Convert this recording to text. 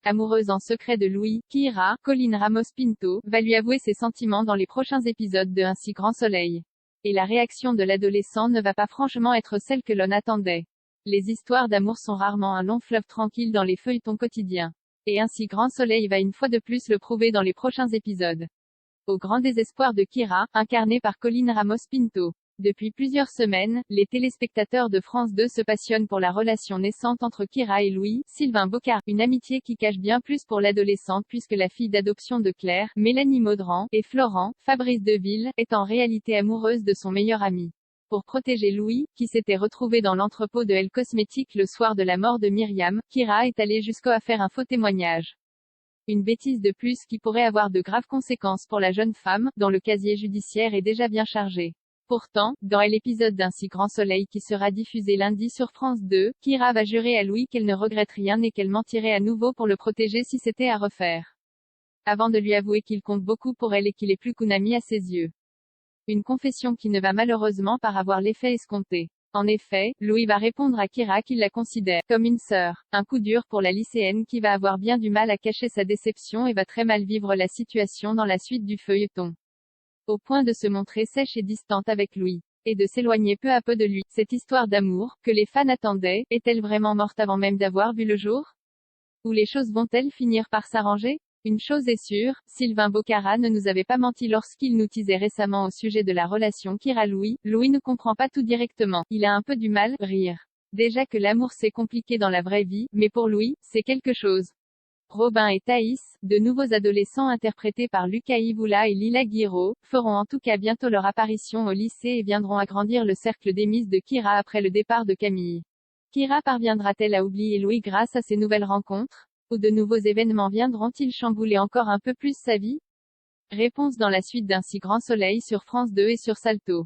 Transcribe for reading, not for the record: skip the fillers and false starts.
amoureuse en secret de Louis, Kyra, Colline Ramos Pinto, va lui avouer ses sentiments dans les prochains épisodes de Un si grand soleil. Et la réaction de l'adolescent ne va pas franchement être celle que l'on attendait. Les histoires d'amour sont rarement un long fleuve tranquille dans les feuilletons quotidiens. Et Un si grand soleil va une fois de plus le prouver dans les prochains épisodes. Au grand désespoir de Kyra, incarnée par Colline Ramos Pinto. Depuis plusieurs semaines, les téléspectateurs de France 2 se passionnent pour la relation naissante entre Kyra et Louis, Sylvain Bocard, une amitié qui cache bien plus pour l'adolescente puisque la fille d'adoption de Claire, Mélanie Maudran, et Florent, Fabrice Deville, est en réalité amoureuse de son meilleur ami. Pour protéger Louis, qui s'était retrouvé dans l'entrepôt de Elle Cosmétique le soir de la mort de Myriam, Kyra est allée jusqu'à faire un faux témoignage. Une bêtise de plus qui pourrait avoir de graves conséquences pour la jeune femme, dont le casier judiciaire est déjà bien chargé. Pourtant, dans l'épisode d'Un si grand soleil qui sera diffusé lundi sur France 2, Kyra va jurer à Louis qu'elle ne regrette rien et qu'elle mentirait à nouveau pour le protéger si c'était à refaire. Avant de lui avouer qu'il compte beaucoup pour elle et qu'il est plus qu'un ami à ses yeux. Une confession qui ne va malheureusement pas avoir l'effet escompté. En effet, Louis va répondre à Kyra qu'il la considère comme une sœur. Un coup dur pour la lycéenne qui va avoir bien du mal à cacher sa déception et va très mal vivre la situation dans la suite du feuilleton. Au point de se montrer sèche et distante avec Louis. Et de s'éloigner peu à peu de lui. Cette histoire d'amour, que les fans attendaient, est-elle vraiment morte avant même d'avoir vu le jour? Ou les choses vont-elles finir par s'arranger? Une chose est sûre, Sylvain Bocard ne nous avait pas menti lorsqu'il nous teasait récemment au sujet de la relation Kyra-Louis. Louis ne comprend pas tout directement. Il a un peu du mal, rire. Déjà que l'amour c'est compliqué dans la vraie vie, mais pour Louis, c'est quelque chose. Robin et Thaïs, de nouveaux adolescents interprétés par Lucas Ivoula et Lila Guiraud, feront en tout cas bientôt leur apparition au lycée et viendront agrandir le cercle des miss de Kyra après le départ de Camille. Kyra parviendra-t-elle à oublier Louis grâce à ces nouvelles rencontres? Ou de nouveaux événements viendront-ils chambouler encore un peu plus sa vie? Réponse dans la suite d'Un si grand soleil sur France 2 et sur Salto.